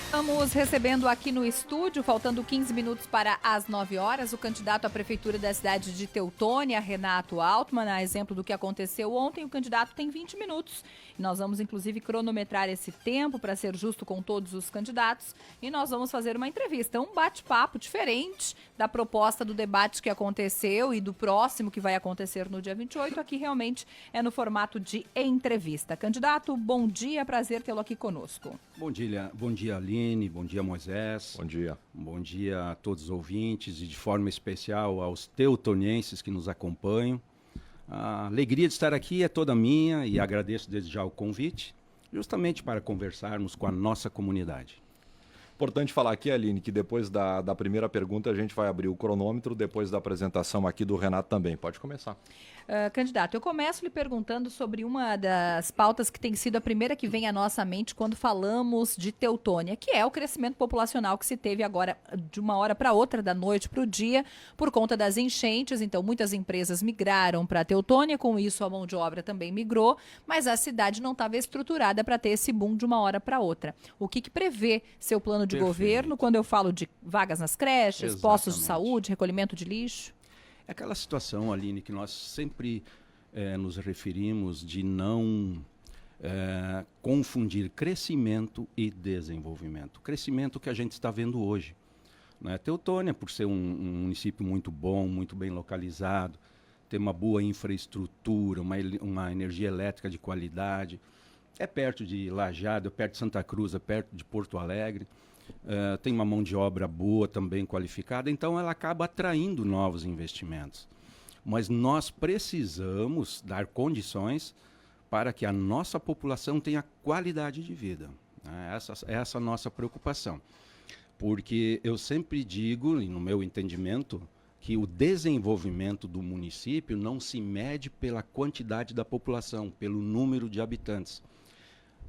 Estamos recebendo aqui no estúdio, faltando 15 minutos para as 9 horas, o candidato à prefeitura da cidade de Teutônia, Renato Altman. A exemplo do que aconteceu ontem, o candidato tem 20 minutos. Nós vamos, inclusive, cronometrar esse tempo para ser justo com todos os candidatos. E nós vamos fazer uma entrevista, um bate-papo diferente da proposta do debate que aconteceu e do próximo que vai acontecer no dia 28. Aqui realmente é no formato de entrevista. Candidato, bom dia, prazer tê-lo aqui conosco. Bom dia, Aline, bom dia, Moisés. Bom dia. Bom dia a todos os ouvintes e de forma especial aos teutonienses que nos acompanham. A alegria de estar aqui é toda minha e agradeço desde já o convite, justamente para conversarmos com a nossa comunidade. Importante falar aqui, Aline, que depois da primeira pergunta a gente vai abrir o cronômetro, depois da apresentação aqui do Renato também. Pode começar. Candidato, eu começo lhe perguntando sobre uma das pautas que tem sido a primeira que vem à nossa mente quando falamos de Teutônia, que é o crescimento populacional que se teve agora de uma hora para outra, da noite para o dia, por conta das enchentes. Então, muitas empresas migraram para Teutônia, com isso a mão de obra também migrou, mas a cidade não estava estruturada para ter esse boom de uma hora para outra. O que prevê seu plano de governo quando eu falo de vagas nas creches, postos de saúde, recolhimento de lixo? É aquela situação, Aline, que nós sempre nos referimos de não confundir crescimento e desenvolvimento. Crescimento que a gente está vendo hoje, né? Teutônia, por ser um município muito bom, muito bem localizado, ter uma boa infraestrutura, uma energia elétrica de qualidade, é perto de Lajeado, é perto de Santa Cruz, é perto de Porto Alegre. Tem uma mão de obra boa, também qualificada, então ela acaba atraindo novos investimentos. Mas nós precisamos dar condições para que a nossa população tenha qualidade de vida. Essa é a nossa preocupação. Porque eu sempre digo, e no meu entendimento, que o desenvolvimento do município não se mede pela quantidade da população, pelo número de habitantes.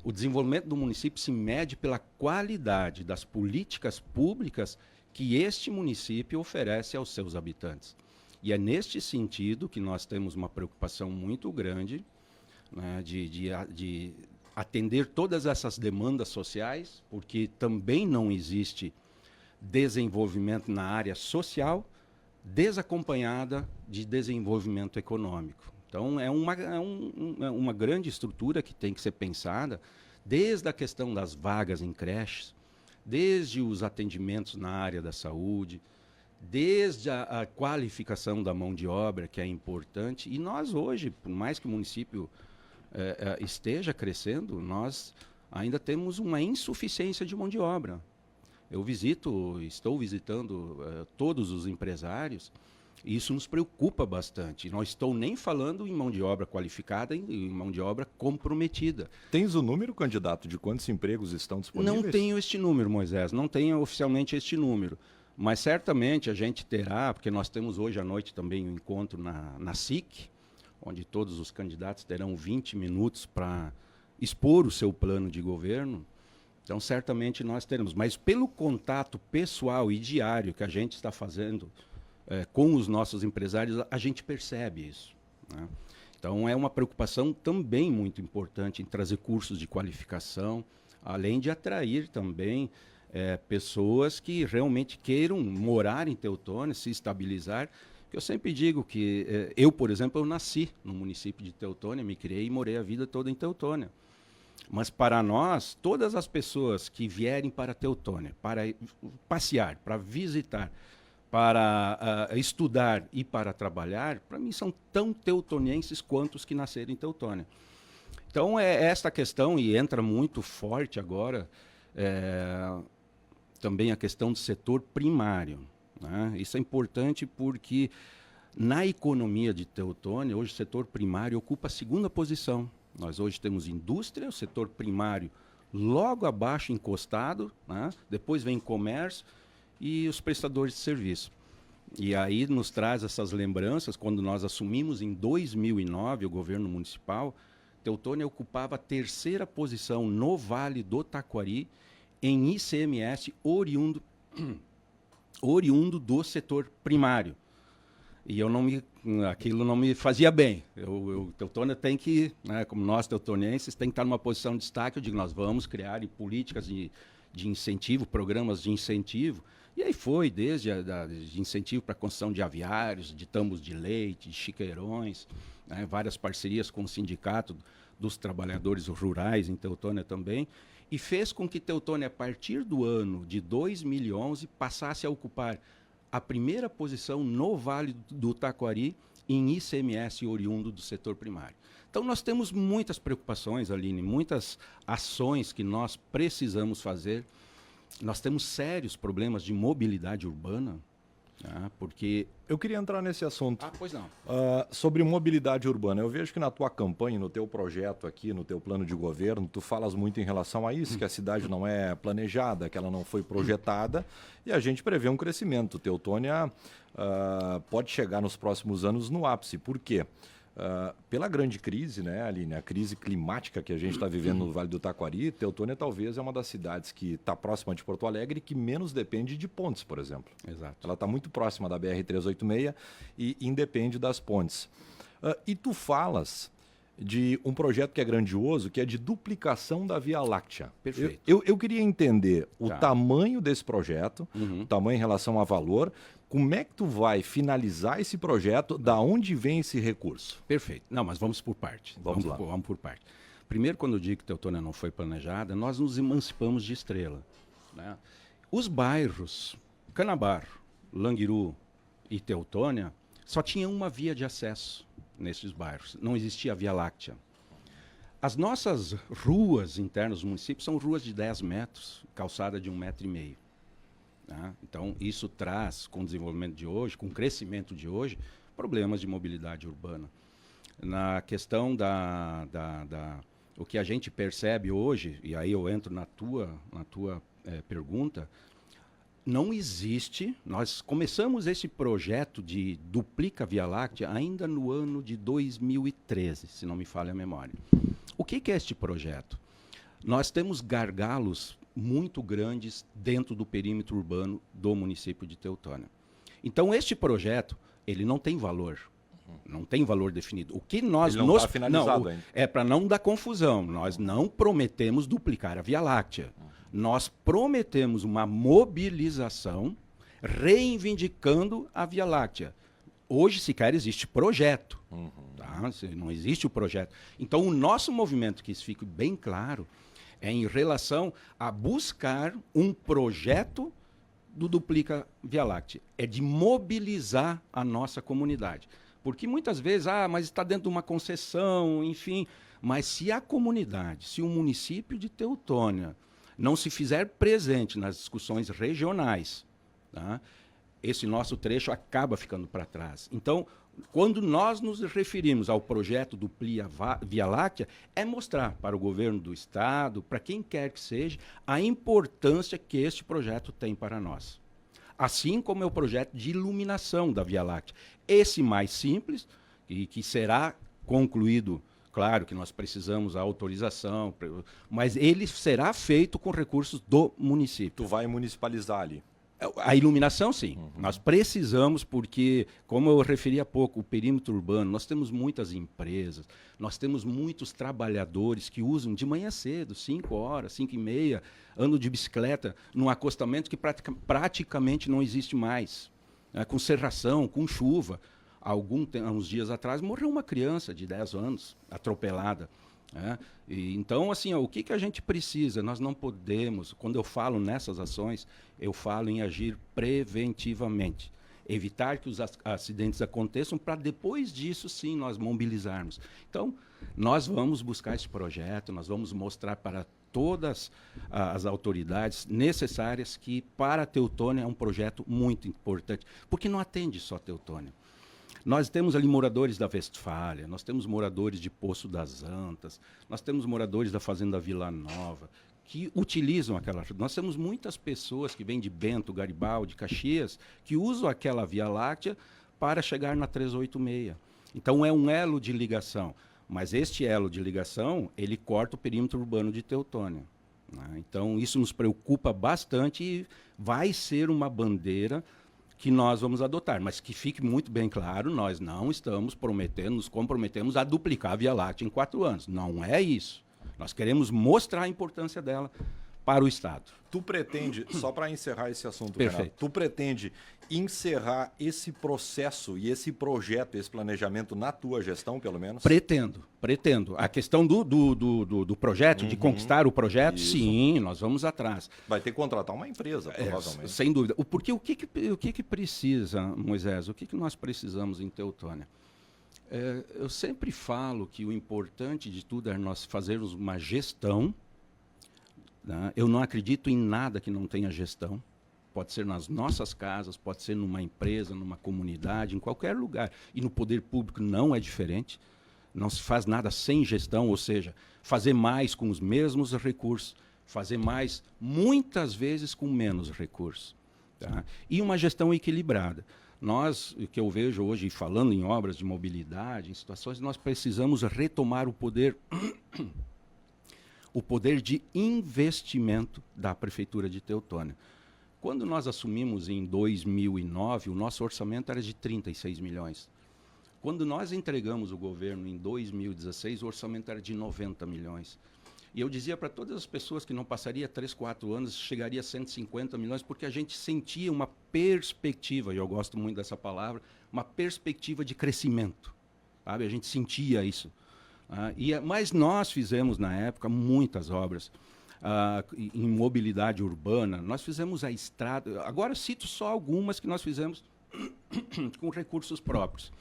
O desenvolvimento do município se mede pela qualidade das políticas públicas que este município oferece aos seus habitantes. E é neste sentido que nós temos uma preocupação muito grande, né, de atender todas essas demandas sociais, porque também não existe desenvolvimento na área social desacompanhada de desenvolvimento econômico. Então, é uma grande estrutura que tem que ser pensada, desde a questão das vagas em creches, desde os atendimentos na área da saúde, desde a qualificação da mão de obra, que é importante. E nós hoje, por mais que o município esteja crescendo, nós ainda temos uma insuficiência de mão de obra. Estou visitando todos os empresários. Isso nos preocupa bastante. Não estou nem falando em mão de obra qualificada e em mão de obra comprometida. Tens o número, candidato, de quantos empregos estão disponíveis? Não tenho este número, Moisés. Não tenho oficialmente este número. Mas certamente a gente terá, porque nós temos hoje à noite também um encontro na SIC, onde todos os candidatos terão 20 minutos para expor o seu plano de governo. Então, certamente nós teremos. Mas pelo contato pessoal e diário que a gente está fazendo com os nossos empresários, a gente percebe isso, né? Então, é uma preocupação também muito importante em trazer cursos de qualificação, além de atrair também pessoas que realmente queiram morar em Teutônia, se estabilizar. Eu sempre digo que eu, por exemplo, eu nasci no município de Teutônia, me criei e morei a vida toda em Teutônia. Mas para nós, todas as pessoas que vierem para Teutônia, para passear, para visitar, para estudar e para trabalhar, para mim são tão teutonienses quanto os que nasceram em Teutônia. Então, é esta questão, e entra muito forte agora, também a questão do setor primário, né? Isso é importante porque na economia de Teutônia, hoje o setor primário ocupa a segunda posição. Nós hoje temos indústria, o setor primário logo abaixo encostado, né? Depois vem comércio, e os prestadores de serviço. E aí nos traz essas lembranças, quando nós assumimos em 2009 o governo municipal, Teutônia ocupava a terceira posição no Vale do Taquari em ICMS oriundo do setor primário. E aquilo não me fazia bem. Teutônia tem que, né, como nós teutonienses, tem que estar numa posição de destaque. Eu digo, nós vamos criar políticas de incentivo, programas de incentivo. E aí foi, desde de incentivo para a construção de aviários, de tambos de leite, de chiqueirões, né, várias parcerias com o sindicato dos trabalhadores rurais em Teutônia também, e fez com que Teutônia, a partir do ano de 2011, passasse a ocupar a primeira posição no Vale do Taquari em ICMS oriundo do setor primário. Então nós temos muitas preocupações, Aline, muitas ações que nós precisamos fazer. Nós temos sérios problemas de mobilidade urbana, porque... Eu queria entrar nesse assunto. Pois não. Sobre mobilidade urbana. Eu vejo que na tua campanha, no teu projeto aqui, no teu plano de governo, tu falas muito em relação a isso, que a cidade não é planejada, que ela não foi projetada, e a gente prevê um crescimento. Teutônia pode chegar nos próximos anos no ápice. Por quê? Pela grande crise, né, Aline, a crise climática que a gente está vivendo no Vale do Taquari, Teutônia talvez é uma das cidades que está próxima de Porto Alegre e que menos depende de pontes, por exemplo. Exato. Ela está muito próxima da BR-386 e independe das pontes. E tu falas de um projeto que é grandioso, que é de duplicação da Via Láctea. Perfeito. Eu queria entender o tamanho desse projeto, o tamanho em relação a valor. Como é que tu vai finalizar esse projeto? Da onde vem esse recurso? Perfeito. Não, mas vamos por parte. Vamos lá. Vamos por parte. Primeiro, quando eu digo que Teutônia não foi planejada, nós nos emancipamos de Estrela, né? Os bairros Canabar, Languiru e Teutônia só tinham uma via de acesso nesses bairros. Não existia a Via Láctea. As nossas ruas internas do município são ruas de 10 metros, calçada de 1,5 m. Então, isso traz, com o desenvolvimento de hoje, com o crescimento de hoje, problemas de mobilidade urbana. Na questão o que a gente percebe hoje, e aí eu entro na tua pergunta, não existe, nós começamos esse projeto de duplica Via Láctea ainda no ano de 2013, se não me falha a memória. O que é este projeto? Nós temos gargalos muito grandes dentro do perímetro urbano do município de Teutônia. Então, este projeto, ele não tem valor. Não tem valor definido. O que nós ele não está finalizado ainda. É para não dar confusão. Nós não prometemos duplicar a Via Láctea. Nós prometemos uma mobilização reivindicando a Via Láctea. Hoje sequer existe projeto. Tá? Não existe o projeto. Então, o nosso movimento, que isso fique bem claro, é em relação a buscar um projeto do Duplica Via Láctea. É de mobilizar a nossa comunidade. Porque muitas vezes, mas está dentro de uma concessão, enfim. Mas se a comunidade, se o município de Teutônia não se fizer presente nas discussões regionais, tá, esse nosso trecho acaba ficando para trás. Então, quando nós nos referimos ao projeto Duplica Via Láctea, é mostrar para o governo do estado, para quem quer que seja, a importância que este projeto tem para nós. Assim como é o projeto de iluminação da Via Láctea. Esse mais simples, e que será concluído, claro que nós precisamos da autorização, mas ele será feito com recursos do município. Tu vai municipalizar ali? A iluminação, sim. Nós precisamos, porque, como eu referi há pouco, o perímetro urbano, nós temos muitas empresas, nós temos muitos trabalhadores que usam de manhã cedo, 5 horas, 5h30, andam de bicicleta num acostamento que praticamente não existe mais, né, com cerração, com chuva. Há uns dias atrás morreu uma criança de 10 anos, atropelada. Então, assim, o que a gente precisa? Nós não podemos, quando eu falo nessas ações, eu falo em agir preventivamente. Evitar que os acidentes aconteçam para depois disso, sim, nós mobilizarmos. Então, nós vamos buscar esse projeto, nós vamos mostrar para todas as autoridades necessárias que para a Teutônia é um projeto muito importante, porque não atende só a Teutônia. Nós temos ali moradores da Westfália, nós temos moradores de Poço das Antas, nós temos moradores da Fazenda Vila Nova, que utilizam aquela... Nós temos muitas pessoas que vêm de Bento, Garibaldi, Caxias, que usam aquela Via Láctea para chegar na 386. Então, é um elo de ligação. Mas este elo de ligação, ele corta o perímetro urbano de Teutônia, né? Então, isso nos preocupa bastante e vai ser uma bandeira que nós vamos adotar. Mas que fique muito bem claro, nós não estamos nos comprometemos a duplicar a Via Láctea em 4 anos. Não é isso. Nós queremos mostrar a importância dela para o Estado. Tu pretende, só para encerrar esse assunto, Perfeito. Renato, tu pretende encerrar esse processo e esse projeto, esse planejamento na tua gestão, pelo menos? Pretendo. A questão do projeto, de conquistar o projeto, Isso. sim, nós vamos atrás. Vai ter que contratar uma empresa, provavelmente. Sem dúvida. Porque o que precisa, Moisés? O que nós precisamos em Teutônia? Eu sempre falo que o importante de tudo é nós fazermos uma gestão. Né? Eu não acredito em nada que não tenha gestão. Pode ser nas nossas casas, pode ser numa empresa, numa comunidade, em qualquer lugar. E no poder público não é diferente. Não se faz nada sem gestão, ou seja, fazer mais com os mesmos recursos, fazer mais, muitas vezes, com menos recursos. Tá? E uma gestão equilibrada. Nós, o que eu vejo hoje, falando em obras de mobilidade, em situações, nós precisamos retomar o poder de investimento da Prefeitura de Teutônia. Quando nós assumimos em 2009, o nosso orçamento era de 36 milhões. Quando nós entregamos o governo em 2016, o orçamento era de 90 milhões. E eu dizia para todas as pessoas que não passaria 3, 4 anos, chegaria a 150 milhões, porque a gente sentia uma perspectiva, e eu gosto muito dessa palavra, uma perspectiva de crescimento. Sabe? A gente sentia isso. Mas nós fizemos, na época, muitas obras. Em mobilidade urbana, nós fizemos a estrada, agora cito só algumas que nós fizemos com recursos próprios.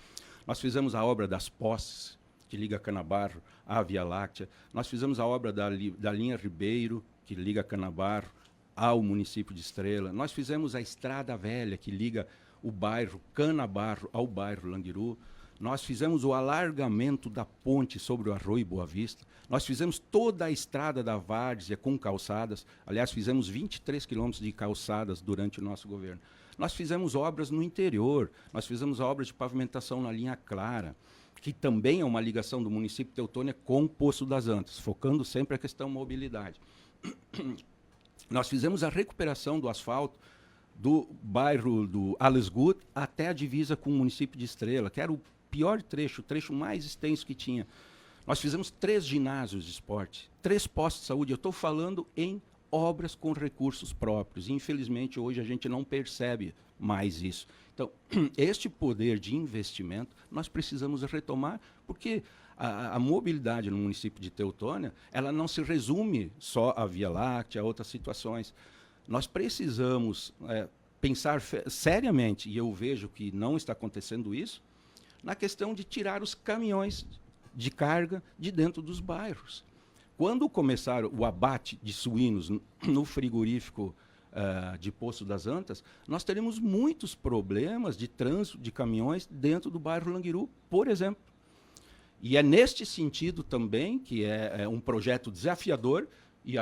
Nós fizemos a obra das postes, que liga Canabarro à Via Láctea. Nós fizemos a obra da linha Ribeiro, que liga Canabarro ao município de Estrela. Nós fizemos a Estrada Velha, que liga o bairro Canabarro ao bairro Languiru. Nós fizemos o alargamento da ponte sobre o Arroio Boa Vista. Nós fizemos toda a estrada da Várzea com calçadas. Aliás, fizemos 23 quilômetros de calçadas durante o nosso governo. Nós fizemos obras no interior. Nós fizemos obras de pavimentação na linha Clara, que também é uma ligação do município de Teutônia com o Poço das Antas, focando sempre a questão mobilidade. Nós fizemos a recuperação do asfalto do bairro do Alesgut até a divisa com o município de Estrela, que era o pior trecho, o trecho mais extenso que tinha. Nós fizemos 3 ginásios de esporte, 3 postos de saúde. Eu estou falando em obras com recursos próprios. Infelizmente, hoje a gente não percebe mais isso. Então, este poder de investimento nós precisamos retomar, porque a mobilidade no município de Teutônia, ela não se resume só à Via Láctea, a outras situações. Nós precisamos pensar seriamente, e eu vejo que não está acontecendo isso, na questão de tirar os caminhões de carga de dentro dos bairros. Quando começar o abate de suínos no frigorífico de Poço das Antas, nós teremos muitos problemas de trânsito de caminhões dentro do bairro Languiru, por exemplo. E é neste sentido também que é um projeto desafiador, e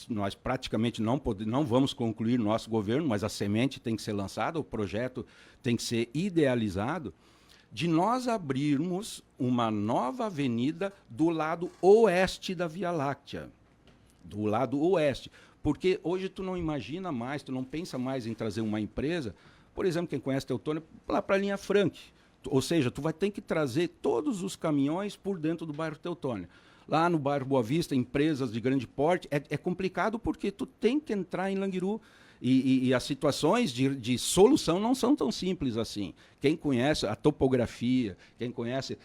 nós praticamente não vamos concluir no nosso governo, mas a semente tem que ser lançada, o projeto tem que ser idealizado, de nós abrirmos uma nova avenida do lado oeste da Via Láctea. Do lado oeste. Porque hoje tu não imagina mais, tu não pensa mais em trazer uma empresa, por exemplo, quem conhece Teutônia, lá para a linha Frank. Ou seja, tu vai ter que trazer todos os caminhões por dentro do bairro Teutônia. Lá no bairro Boa Vista, empresas de grande porte, é complicado porque tu tem que entrar em Languiru. E as situações de solução não são tão simples assim. Quem conhece a topografia, quem conhece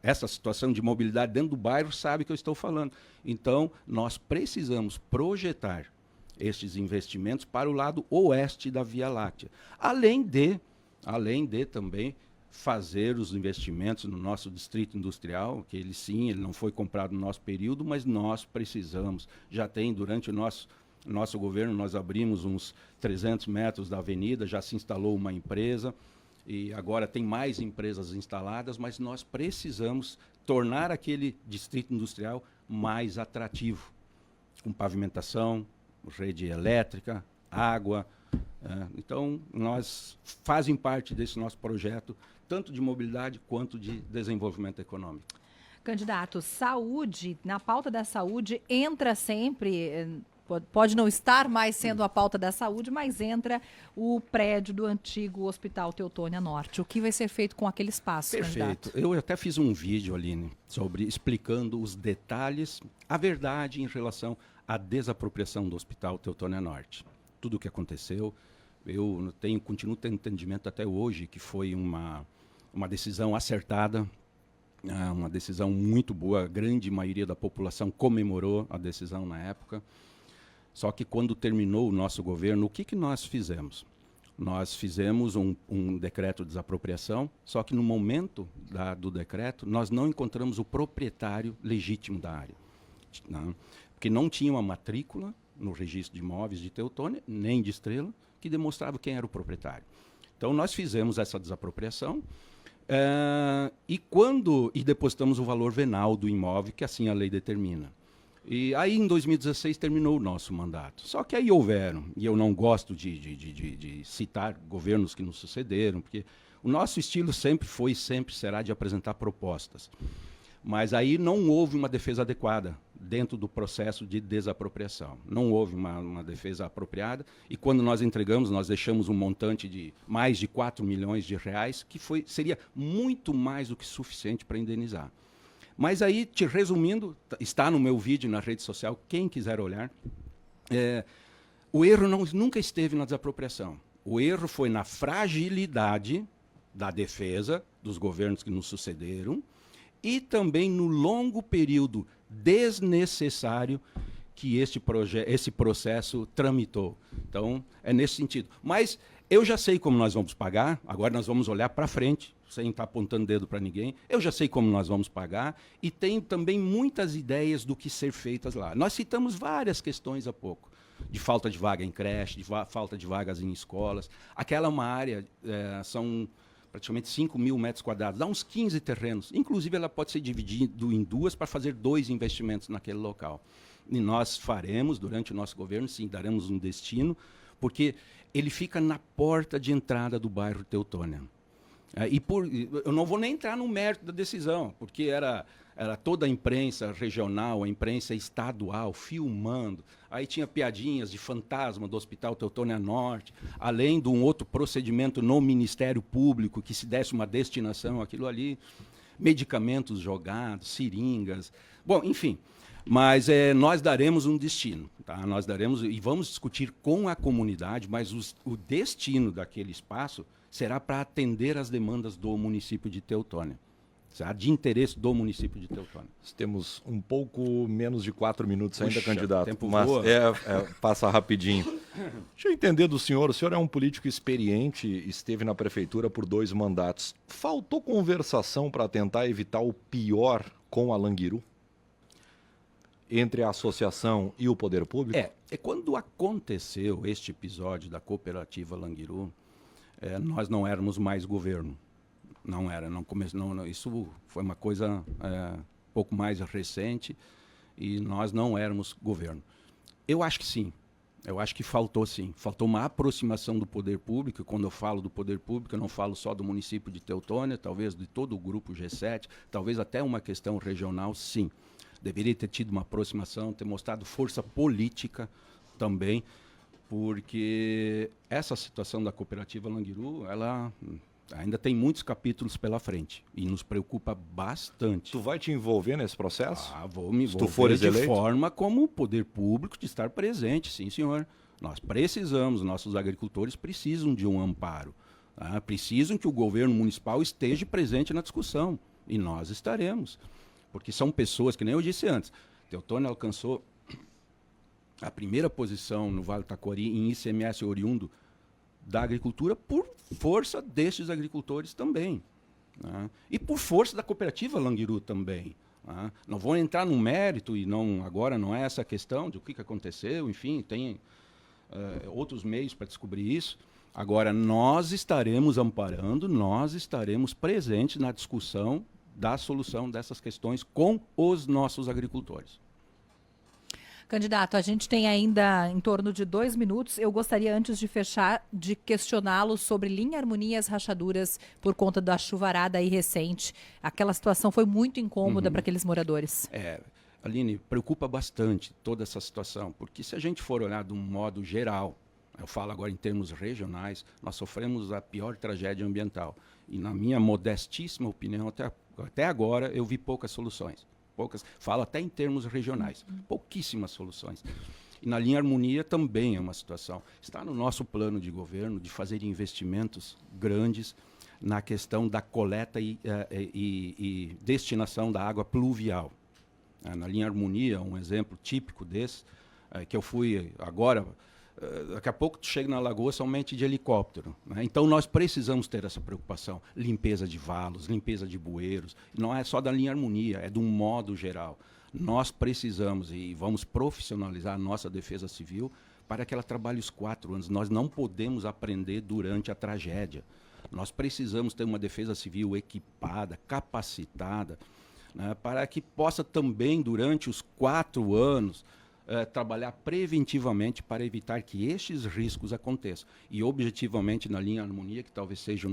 essa situação de mobilidade dentro do bairro sabe o que eu estou falando. Então, nós precisamos projetar estes investimentos para o lado oeste da Via Láctea. Além de também fazer os investimentos no nosso distrito industrial, que ele não foi comprado no nosso período, mas nós precisamos. Já tem, durante o nosso governo, nós abrimos uns 300 metros da avenida, já se instalou uma empresa, e agora tem mais empresas instaladas, mas nós precisamos tornar aquele distrito industrial mais atrativo, com pavimentação, rede elétrica, água. Então, fazem parte desse nosso projeto, tanto de mobilidade quanto de desenvolvimento econômico. Candidato, saúde, na pauta da saúde, entra sempre pode não estar mais sendo a pauta da saúde, mas entra o prédio do antigo Hospital Teutônia Norte. O que vai ser feito com aquele espaço, Perfeito. candidato? Eu até fiz um vídeo, Aline, explicando os detalhes, a verdade em relação à desapropriação do Hospital Teutônia Norte. Tudo o que aconteceu, eu continuo tendo entendimento até hoje que foi uma decisão acertada, uma decisão muito boa. A grande maioria da população comemorou a decisão na época. Só que quando terminou o nosso governo, o que nós fizemos? Nós fizemos um decreto de desapropriação, só que no momento do decreto, nós não encontramos o proprietário legítimo da área. Não, porque não tinha uma matrícula no registro de imóveis de Teutônia, nem de Estrela, que demonstrava quem era o proprietário. Então, nós fizemos essa desapropriação e depositamos o valor venal do imóvel, que assim a lei determina. E aí, em 2016, terminou o nosso mandato. Só que aí houveram, e eu não gosto de citar governos que nos sucederam, porque o nosso estilo sempre foi e sempre será de apresentar propostas. Mas aí não houve uma defesa adequada dentro do processo de desapropriação. Não houve uma defesa apropriada, e quando nós entregamos, nós deixamos um montante de mais de 4 milhões de reais, que seria muito mais do que suficiente para indenizar. Mas aí, te resumindo, está no meu vídeo na rede social, quem quiser olhar, o erro nunca esteve na desapropriação. O erro foi na fragilidade da defesa dos governos que nos sucederam e também no longo período desnecessário que esse processo tramitou. Então, é nesse sentido. Mas eu já sei como nós vamos pagar, agora nós vamos olhar para frente, sem estar apontando dedo para ninguém. Eu já sei como nós vamos pagar e tenho também muitas ideias do que ser feitas lá. Nós citamos várias questões há pouco, de falta de vaga em creche, de falta de vagas em escolas. Aquela é uma área, são praticamente 5 mil metros quadrados, dá uns 15 terrenos. Inclusive, ela pode ser dividida em duas para fazer 2 investimentos naquele local. E nós faremos, durante o nosso governo, sim, daremos um destino, porque ele fica na porta de entrada do bairro Teutônia. Eu não vou nem entrar no mérito da decisão, porque era toda a imprensa regional, a imprensa estadual filmando. Aí tinha piadinhas de fantasma do Hospital Teutônia Norte, além de um outro procedimento no Ministério Público, que se desse uma destinação àquilo ali, medicamentos jogados, seringas. Bom, enfim, mas nós daremos um destino. Tá? Nós daremos, e vamos discutir com a comunidade, mas o destino daquele espaço será para atender às demandas do município de Teutônia. Será de interesse do município de Teutônia. Temos um pouco menos de 4 minutos ainda, candidato. Tempo mas voa. Passa rapidinho. Deixa eu entender do senhor. O senhor é um político experiente, esteve na prefeitura por 2 mandatos. Faltou conversação para tentar evitar o pior com a Languiru? Entre a associação e o poder público? Quando aconteceu este episódio da cooperativa Languiru, nós não éramos mais governo. Não era, isso foi uma coisa pouco mais recente e nós não éramos governo. Eu acho que sim, eu acho que faltou sim, faltou uma aproximação do poder público. Quando eu falo do poder público, eu não falo só do município de Teutônia, talvez de todo o grupo G7, talvez até uma questão regional, sim. Deveria ter tido uma aproximação, ter mostrado força política também, porque essa situação da cooperativa Languiru, ela ainda tem muitos capítulos pela frente e nos preocupa bastante. Tu vai te envolver nesse processo? Vou me envolver de forma como o poder público de estar presente, sim, senhor. Nós precisamos, nossos agricultores precisam de um amparo. Tá? Precisam que o governo municipal esteja presente na discussão e nós estaremos. Porque são pessoas, que nem eu disse antes, Teutônia alcançou a primeira posição no Vale do Taquari em ICMS oriundo da agricultura por força destes agricultores também. Né? E por força da cooperativa Languiru também. Né? Não vou entrar no mérito, e agora não é essa a questão de o que aconteceu, enfim, tem outros meios para descobrir isso. Agora, nós estaremos amparando, nós estaremos presentes na discussão da solução dessas questões com os nossos agricultores. Candidato, a gente tem ainda em torno de 2 minutos. Eu gostaria, antes de fechar, de questioná-lo sobre linha, harmonias, rachaduras por conta da chuvarada aí recente. Aquela situação foi muito incômoda para aqueles moradores. Aline, preocupa bastante toda essa situação, porque se a gente for olhar de um modo geral, eu falo agora em termos regionais, nós sofremos a pior tragédia ambiental. E na minha modestíssima opinião, até agora, eu vi poucas soluções. Falo até em termos regionais, pouquíssimas soluções. E na linha Harmonia também é uma situação. Está no nosso plano de governo de fazer investimentos grandes na questão da coleta e destinação da água pluvial. Na linha Harmonia, um exemplo típico desse, que eu fui agora, daqui a pouco tu chega na Lagoa somente de helicóptero, né? Então nós precisamos ter essa preocupação, limpeza de valos, limpeza de bueiros, não é só da linha Harmonia, é de um modo geral. Nós precisamos e vamos profissionalizar a nossa defesa civil para que ela trabalhe os 4 anos. Nós não podemos aprender durante a tragédia. Nós precisamos ter uma defesa civil equipada, capacitada, né, para que possa também, durante os 4 anos, trabalhar preventivamente para evitar que estes riscos aconteçam. E, objetivamente, na linha Harmonia, que talvez seja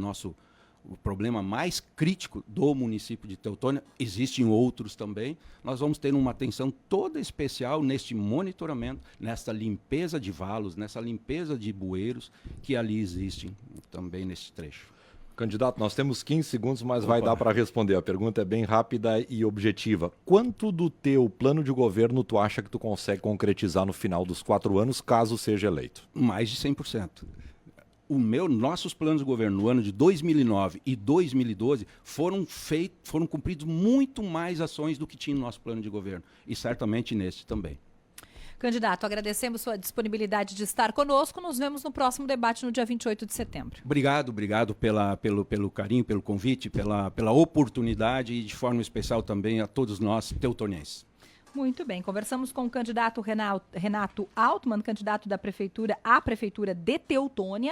o problema mais crítico do município de Teutônia, existem outros também, nós vamos ter uma atenção toda especial neste monitoramento, nessa limpeza de valos, nessa limpeza de bueiros que ali existem também nesse trecho. Candidato, nós temos 15 segundos, mas vai dar para responder. A pergunta é bem rápida e objetiva. Quanto do teu plano de governo tu acha que tu consegue concretizar no final dos 4 anos, caso seja eleito? Mais de 100%. Nossos planos de governo no ano de 2009 e 2012 foram cumpridos muito mais ações do que tinha no nosso plano de governo. E certamente neste também. Candidato, agradecemos sua disponibilidade de estar conosco. Nos vemos no próximo debate no dia 28 de setembro. Obrigado pelo carinho, pelo convite, pela oportunidade e de forma especial também a todos nós teutonenses. Muito bem, conversamos com o candidato Renato Altmann, candidato da prefeitura à prefeitura de Teutônia.